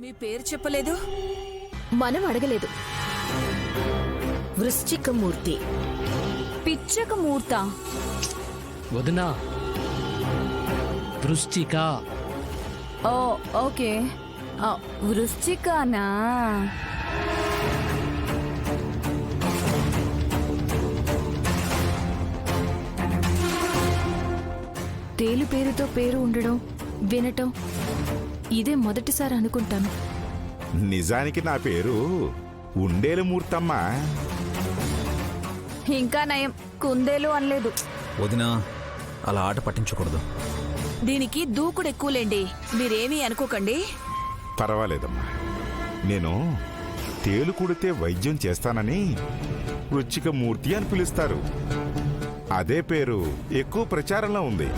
మీ పేరు చెప్పలేదు. మనం అడగలేదు. వృశ్చికమూర్తి. పిచ్చకమూర్త. వదినా, వృశ్చిక. ఓ ఓకే, వృశ్చికనా? తేలు పేరుతో పేరు ఉండడం వినటం ఇదే మొదటిసారి అనుకుంటాను. నిజానికి నా పేరు ఉండేలు మూర్తమ్మా. ఇంకా నయం, కుందేలు అనలేదు. వదినా, అలా ఆట పట్టించకూడదు. దీనికి దూకుడు ఎక్కువలేండి, మీరేమీ అనుకోకండి. పర్వాలేదమ్మా. నేను తేలు కుడితే వైద్యం చేస్తానని వృశ్చిక మూర్తి అని పిలుస్తారు. అదే పేరు ఎక్కువ ప్రచారంలో ఉంది.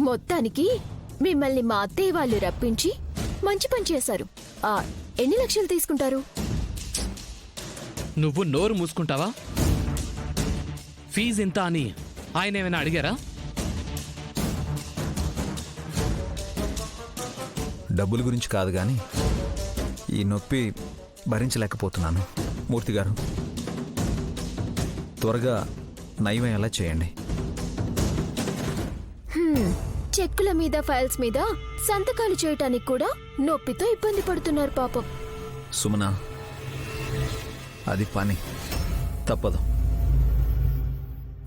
మొత్తానికి మిమ్మల్ని మా అత్తయ్య వాళ్ళు రప్పించి మంచి పని చేశారు. ఎన్ని లక్షలు తీసుకుంటారు? నువ్వు నోరు మూసుకుంటావా? ఫీజు ఎంత అని ఆయన ఏమైనా అడిగారా? డబ్బుల గురించి కాదు గాని ఈ నొప్పి భరించలేకపోతున్నాను. మూర్తి గారు, త్వరగా నయమయ్యేలా చేయండి. చెక్కుల మీద ఫైల్స్ మీద సంతకాలు చేయటానికి కూడా నొప్పితో ఇబ్బంది పడుతున్నారు పాపం. సుమన, అది పని తప్పదు.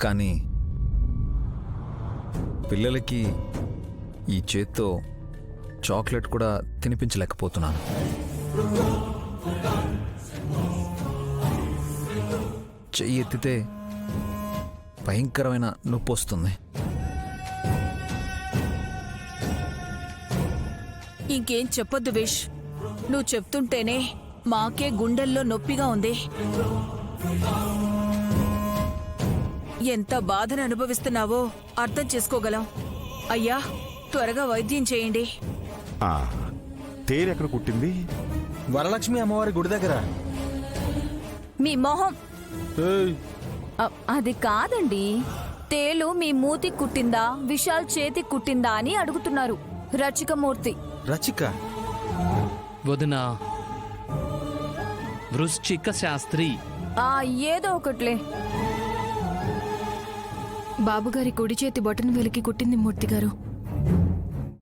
కానీ పిల్లలకి ఈ చేత్తో చాక్లెట్ కూడా తినిపించలేకపోతున్నాను. చెయ్యి ఎత్తితే భయంకరమైన నొప్పి వస్తుంది. ఇంకేం చెప్పొద్దు విష్, నువ్వు చెప్తుంటేనే మాకే గుండెల్లో నొప్పిగా ఉంది. ఎంత బాధను అనుభవిస్తున్నావో అర్థం చేసుకోగలం. అయ్యా, త్వరగా వైద్యం చేయండి. తేరెక్కడ కుట్టింది? వరలక్ష్మి అమ్మవారి గుడి దగ్గర. మీ మొహం. అది కాదండి, తేలు మీ మూతి కుట్టిందా, విశాల్ చేతి కుట్టిందా అని అడుగుతున్నారు రచికమూర్తి. రచిక? వదినా, వృశ్చిక శాస్త్రి. ఏదో ఒకట్లే. బాబుగారి కుడి చేతి బొటన వేలికి కుట్టింది మూర్తి గారు.